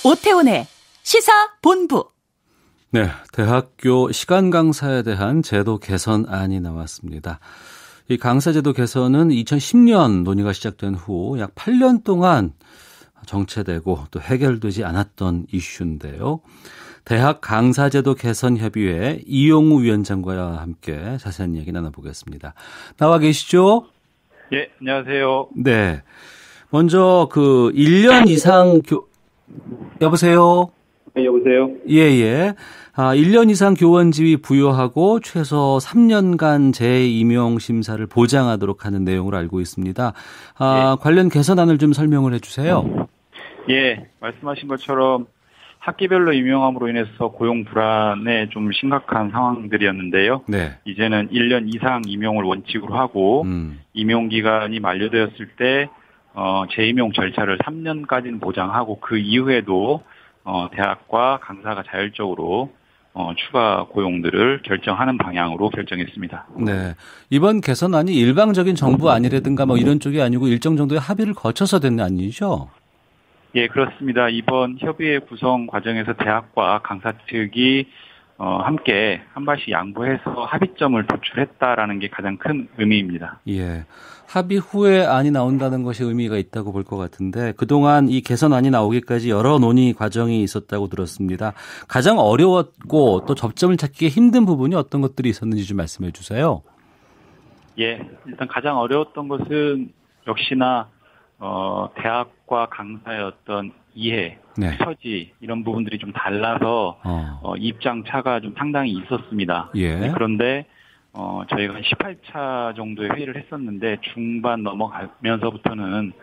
오태훈의 시사본부. 네, 대학교 시간 강사에 대한 제도 개선안이 나왔습니다. 이 강사제도 개선은 2010년 논의가 시작된 후 약 8년 동안 정체되고 또 해결되지 않았던 이슈인데요. 대학 강사제도 개선협의회 이용우 위원장과 함께 자세한 이야기 나눠보겠습니다. 나와 계시죠? 예, 안녕하세요. 네. 먼저 1년 이상 여보세요? 네, 여보세요? 예. 1년 이상 교원 지위 부여하고 최소 3년간 재임용 심사를 보장하도록 하는 내용으로 알고 있습니다. 예. 관련 개선안을 좀 설명을 해 주세요. 예, 말씀하신 것처럼 학기별로 임용함으로 인해서 고용 불안에 좀 심각한 상황들이었는데요. 네. 이제는 1년 이상 임용을 원칙으로 하고 임용 기간이 만료되었을 때 재임용 절차를 3년까지는 보장하고 그 이후에도 대학과 강사가 자율적으로 추가 고용들을 결정하는 방향으로 결정했습니다. 네. 이번 개선안이 일방적인 정부 안이라든가 이런 쪽이 아니고 일정 정도의 합의를 거쳐서 된 안이죠? 예, 그렇습니다. 이번 협의회 구성 과정에서 대학과 강사 측이 함께 한 발씩 양보해서 합의점을 도출했다라는 게 가장 큰 의미입니다. 예. 합의 후에 안이 나온다는 것이 의미가 있다고 볼 것 같은데 그동안 이 개선안이 나오기까지 여러 논의 과정이 있었다고 들었습니다. 가장 어려웠고 또 접점을 찾기 힘든 부분이 어떤 것들이 있었는지 좀 말씀해 주세요. 예, 일단 가장 어려웠던 것은 역시나 대학과 강사의 어떤 이해, 네. 처지 이런 부분들이 좀 달라서 입장 차가 좀 상당히 있었습니다. 예. 네, 그런데 저희가 한 18차 정도의 회의를 했었는데 중반 넘어가면서부터는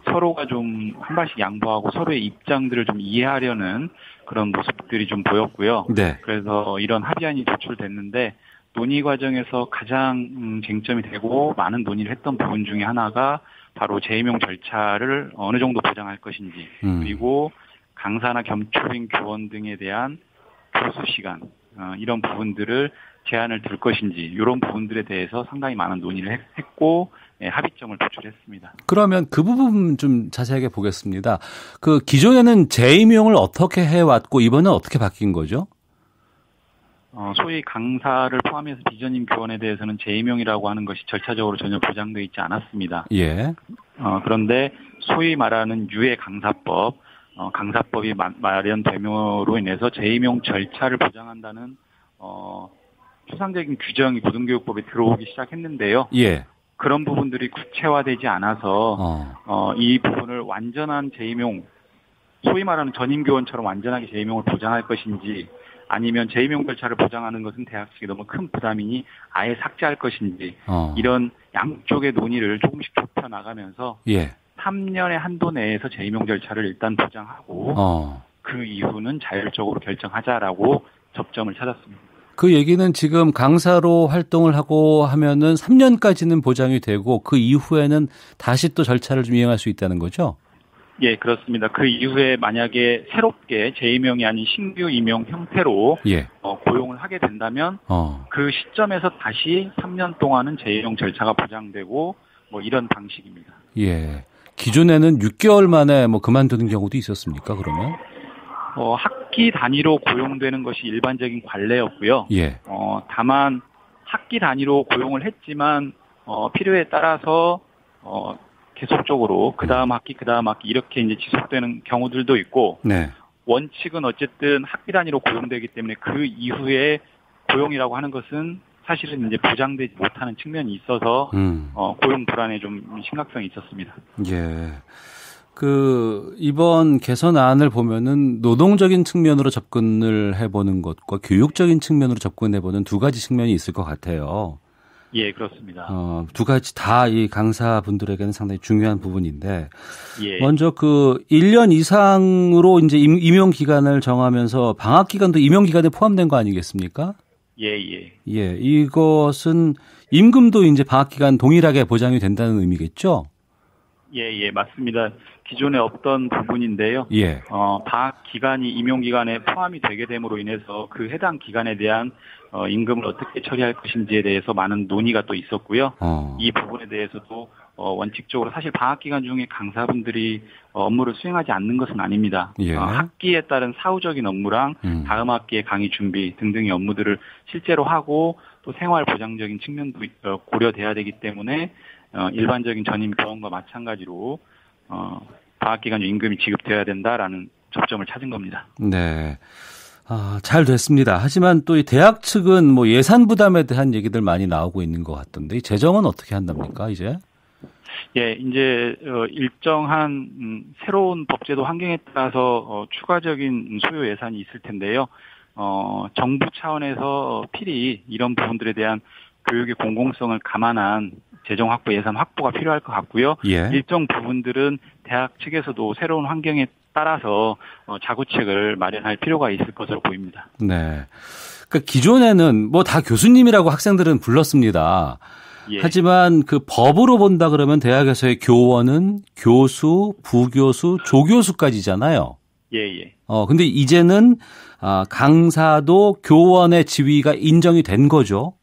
서로가 좀 한 발씩 양보하고 서로의 입장들을 좀 이해하려는 그런 모습들이 좀 보였고요. 네. 그래서 이런 합의안이 도출됐는데 논의 과정에서 가장 쟁점이 되고 많은 논의를 했던 부분 중에 하나가 바로 재임용 절차를 어느 정도 보장할 것인지 그리고 강사나 겸초인 교원 등에 대한 교수 시간 이런 부분들을 제한을 둘 것인지 이런 부분들에 대해서 상당히 많은 논의를 했고 합의점을 도출했습니다. 그러면 그 부분 좀 자세하게 보겠습니다. 기존에는 재임용을 어떻게 해왔고 이번엔 어떻게 바뀐 거죠? 소위 강사를 포함해서 비전임 교원에 대해서는 재임용이라고 하는 것이 절차적으로 전혀 보장되어 있지 않았습니다. 예. 그런데 소위 말하는 유해 강사법, 강사법이 마련됨으로 인해서 재임용 절차를 보장한다는 추상적인 규정이 고등교육법에 들어오기 시작했는데요. 예. 그런 부분들이 구체화되지 않아서 이 부분을 완전한 재임용, 소위 말하는 전임교원처럼 완전하게 재임용을 보장할 것인지 아니면 재임용 절차를 보장하는 것은 대학 측에 너무 큰 부담이니 아예 삭제할 것인지 이런 양쪽의 논의를 조금씩 좁혀나가면서 예. 3년의 한도 내에서 재임용 절차를 일단 보장하고 그 이후는 자율적으로 결정하자라고 접점을 찾았습니다. 그 얘기는 지금 강사로 활동을 하고 하면은 3년까지는 보장이 되고 그 이후에는 다시 또 절차를 좀 이행할 수 있다는 거죠? 예, 그렇습니다. 그 이후에 만약에 새롭게 재임용이 아닌 신규 임용 형태로 예. 고용을 하게 된다면 그 시점에서 다시 3년 동안은 재임용 절차가 보장되고 이런 방식입니다. 예. 기존에는 6개월 만에 그만두는 경우도 있었습니까, 그러면? 학기 단위로 고용되는 것이 일반적인 관례였고요. 예. 다만 학기 단위로 고용을 했지만 필요에 따라서 계속적으로 그 다음 학기 이렇게 이제 지속되는 경우들도 있고, 네. 원칙은 어쨌든 학기 단위로 고용되기 때문에 그 이후에 고용이라고 하는 것은 사실은 이제 보장되지 못하는 측면이 있어서 고용 불안에 좀 심각성이 있었습니다. 예. 이번 개선안을 보면은 노동적인 측면으로 접근을 해보는 것과 교육적인 측면으로 접근해보는 두 가지 측면이 있을 것 같아요. 예, 그렇습니다. 두 가지 다 이 강사분들에게는 상당히 중요한 부분인데, 예. 먼저 1년 이상으로 이제 임용 기간을 정하면서 방학 기간도 임용 기간에 포함된 거 아니겠습니까? 예. 예, 이것은 임금도 이제 방학 기간 동일하게 보장이 된다는 의미겠죠? 예, 맞습니다. 기존에 없던 부분인데요. 예. 방학 기간이 임용 기간에 포함이 되게 됨으로 인해서 그 해당 기간에 대한 임금을 어떻게 처리할 것인지에 대해서 많은 논의가 또 있었고요. 이 부분에 대해서도 원칙적으로 사실 방학 기간 중에 강사분들이 업무를 수행하지 않는 것은 아닙니다. 예. 학기에 따른 사후적인 업무랑 다음 학기의 강의 준비 등등의 업무들을 실제로 하고 또 생활 보장적인 측면도 고려돼야 되기 때문에 일반적인 전임 교원과 마찬가지로 방학 기간 중 임금이 지급돼야 된다라는 접점을 찾은 겁니다. 네. 잘 됐습니다. 하지만 또 이 대학 측은 뭐 예산 부담에 대한 얘기들 많이 나오고 있는 것 같던데 이 재정은 어떻게 한답니까, 이제? 예, 이제 일정한 새로운 법제도 환경에 따라서 추가적인 소요 예산이 있을 텐데요. 정부 차원에서 필히 이런 부분들에 대한 교육의 공공성을 감안한 재정 확보, 예산 확보가 필요할 것 같고요. 예. 일정 부분들은 대학 측에서도 새로운 환경에 따라서 자구책을 마련할 필요가 있을 것으로 보입니다. 네. 그러니까 기존에는 뭐 다 교수님이라고 학생들은 불렀습니다. 예. 하지만 그 법으로 본다 그러면 대학에서의 교원은 교수, 부교수, 조교수까지잖아요. 예. 근데 이제는 강사도 교원의 지위가 인정이 된 거죠.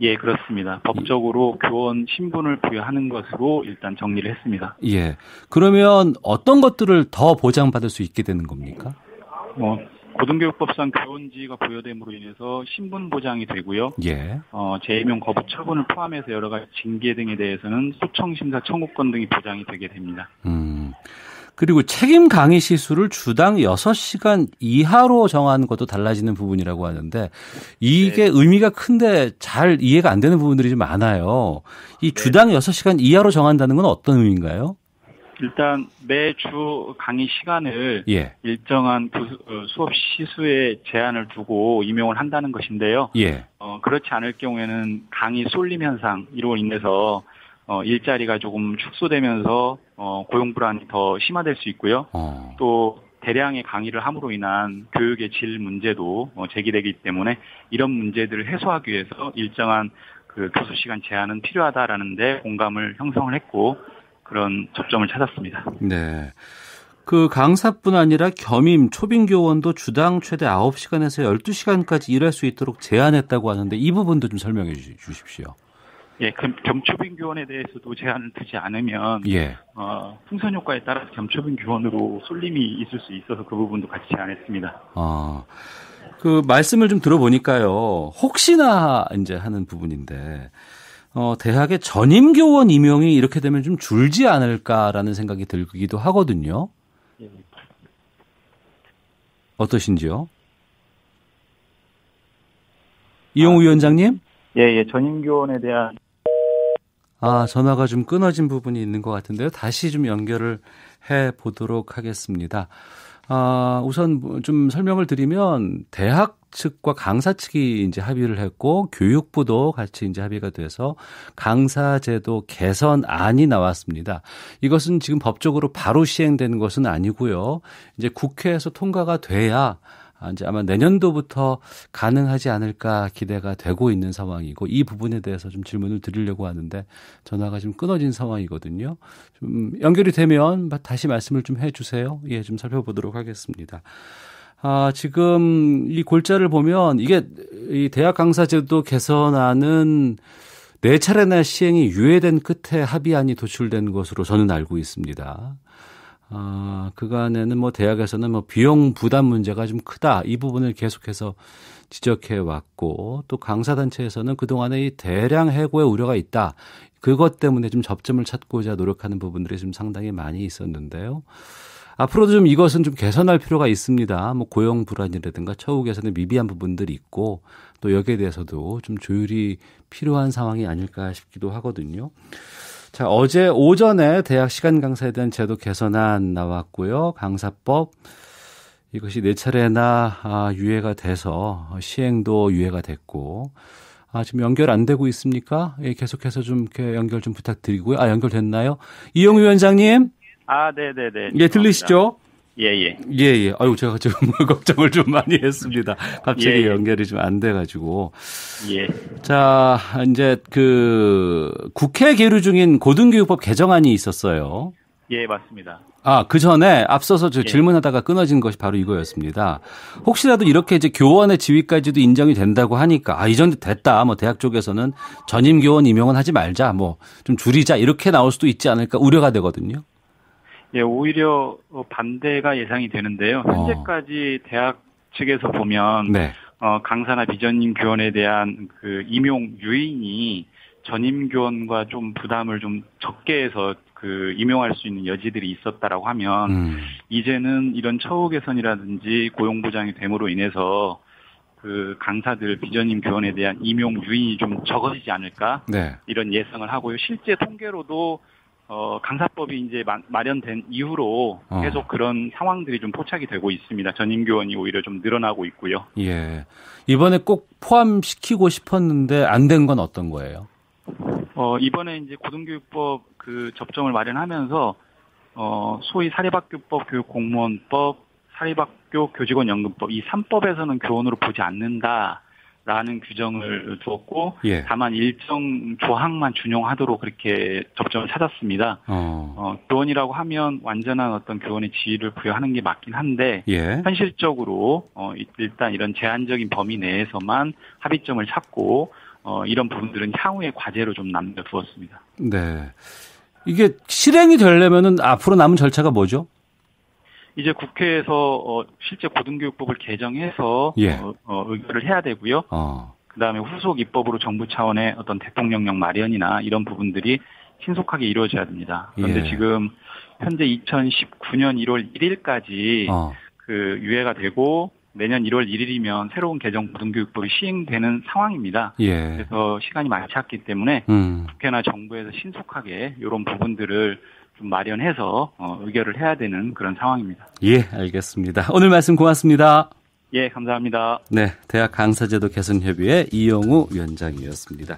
예, 그렇습니다. 법적으로 교원 신분을 부여하는 것으로 일단 정리를 했습니다. 예. 그러면 어떤 것들을 더 보장받을 수 있게 되는 겁니까? 고등교육법상 교원지위가 부여됨으로 인해서 신분 보장이 되고요. 예. 재임용 거부 처분을 포함해서 여러 가지 징계 등에 대해서는 소청심사 청구권 등이 보장이 되게 됩니다. 그리고 책임 강의 시수를 주당 6시간 이하로 정하는 것도 달라지는 부분이라고 하는데 이게 네. 의미가 큰데 잘 이해가 안 되는 부분들이 좀 많아요. 이 주당 6시간 이하로 정한다는 건 어떤 의미인가요? 일단 매주 강의 시간을 예. 일정한 수업 시수에 제한을 두고 임용을 한다는 것인데요. 예. 그렇지 않을 경우에는 강의 쏠림 현상으로 인해서 일자리가 조금 축소되면서 고용 불안이 더 심화될 수 있고요. 또 대량의 강의를 함으로 인한 교육의 질 문제도 제기되기 때문에 이런 문제들을 해소하기 위해서 일정한 그 교수 시간 제한은 필요하다라는 데 공감을 형성을 했고 그런 접점을 찾았습니다. 네. 그 강사뿐 아니라 겸임, 초빙 교원도 주당 최대 9시간에서 12시간까지 일할 수 있도록 제한했다고 하는데 이 부분도 좀 설명해 주십시오. 예, 겸초빙 교원에 대해서도 제한을 두지 않으면 예. 풍선 효과에 따라서 겸초빙 교원으로 쏠림이 있을 수 있어서 그 부분도 같이 제한했습니다. 그 말씀을 좀 들어보니까요. 혹시나 이제 하는 부분인데 대학의 전임 교원 임용이 이렇게 되면 좀 줄지 않을까라는 생각이 들기도 하거든요. 예. 어떠신지요? 이용우 위원장님? 예, 전임 교원에 대한 전화가 좀 끊어진 부분이 있는 것 같은데요. 다시 좀 연결을 해 보도록 하겠습니다. 우선 좀 설명을 드리면 대학 측과 강사 측이 이제 합의를 했고 교육부도 같이 이제 합의가 돼서 강사제도 개선안이 나왔습니다. 이것은 지금 법적으로 바로 시행되는 것은 아니고요. 이제 국회에서 통과가 돼야 이제 아마 내년도부터 가능하지 않을까 기대가 되고 있는 상황이고 이 부분에 대해서 좀 질문을 드리려고 하는데 전화가 좀 끊어진 상황이거든요. 좀 연결이 되면 다시 말씀을 좀 해주세요. 예, 좀 살펴보도록 하겠습니다. 지금 이 골자를 보면 이게 이 대학 강사제도 개선안은 4차례나 시행이 유예된 끝에 합의안이 도출된 것으로 저는 알고 있습니다. 그간에는 뭐 대학에서는 뭐 비용 부담 문제가 좀 크다. 이 부분을 계속해서 지적해 왔고 또 강사단체에서는 그동안에 이 대량 해고의 우려가 있다. 그것 때문에 좀 접점을 찾고자 노력하는 부분들이 좀 상당히 많이 있었는데요. 앞으로도 좀 이것은 좀 개선할 필요가 있습니다. 뭐 고용 불안이라든가 처우 개선에 미비한 부분들이 있고 또 여기에 대해서도 좀 조율이 필요한 상황이 아닐까 싶기도 하거든요. 자, 어제 오전에 대학 시간 강사에 대한 제도 개선안 나왔고요. 강사법 이것이 4차례나 유예가 돼서 시행도 유예가 됐고 지금 연결 안 되고 있습니까? 예, 계속해서 좀 이렇게 연결 좀 부탁드리고요. 연결됐나요? 이용우 위원장님. 네네네. 예, 들리시죠? 예. 아유, 제가 지금 걱정을 좀 많이 했습니다. 갑자기 예. 연결이 좀 안 돼가지고. 예. 자, 이제 국회 계류 중인 고등교육법 개정안이 있었어요. 예, 맞습니다. 그 전에 앞서서 저 질문하다가 끊어진 것이 바로 이거였습니다. 혹시라도 이렇게 이제 교원의 지위까지도 인정이 된다고 하니까 이 정도 됐다. 뭐 대학 쪽에서는 전임 교원 임용은 하지 말자. 뭐 좀 줄이자. 이렇게 나올 수도 있지 않을까 우려가 되거든요. 예, 오히려 반대가 예상이 되는데요. 현재까지 대학 측에서 보면 네. 강사나 비전임 교원에 대한 그 임용 유인이 전임 교원과 좀 부담을 좀 적게 해서 그 임용할 수 있는 여지들이 있었다라고 하면 이제는 이런 처우 개선이라든지 고용 보장이 됨으로 인해서 그 강사들 비전임 교원에 대한 임용 유인이 좀 적어지지 않을까 네. 이런 예상을 하고요. 실제 통계로도 강사법이 이제 마련된 이후로 계속 그런 상황들이 좀 포착이 되고 있습니다. 전임 교원이 오히려 좀 늘어나고 있고요. 예. 이번에 꼭 포함시키고 싶었는데 안 된 건 어떤 거예요? 이번에 이제 고등교육법 그 접점을 마련하면서 소위 사립학교법, 교육공무원법, 사립학교 교직원연금법 이 3법에서는 교원으로 보지 않는다라는 규정을 두었고 예. 다만 일정 조항만 준용하도록 그렇게 접점을 찾았습니다. 교원이라고 하면 완전한 어떤 교원의 지위를 부여하는 게 맞긴 한데 예. 현실적으로 일단 이런 제한적인 범위 내에서만 합의점을 찾고 이런 부분들은 향후의 과제로 좀 남겨두었습니다. 네. 이게 실행이 되려면은 앞으로 남은 절차가 뭐죠? 이제 국회에서 실제 고등교육법을 개정해서 예. 의결을 해야 되고요. 그다음에 후속 입법으로 정부 차원의 어떤 대통령령 마련이나 이런 부분들이 신속하게 이루어져야 됩니다. 그런데 예. 지금 현재 2019년 1월 1일까지 그 유예가 되고 내년 1월 1일이면 새로운 개정 고등교육법이 시행되는 상황입니다. 예. 그래서 시간이 많지 않기 때문에 국회나 정부에서 신속하게 이런 부분들을 좀 마련해서 의결을 해야 되는 그런 상황입니다. 예, 알겠습니다. 오늘 말씀 고맙습니다. 예, 감사합니다. 네, 대학 강사제도 개선협의회 이영우 위원장이었습니다.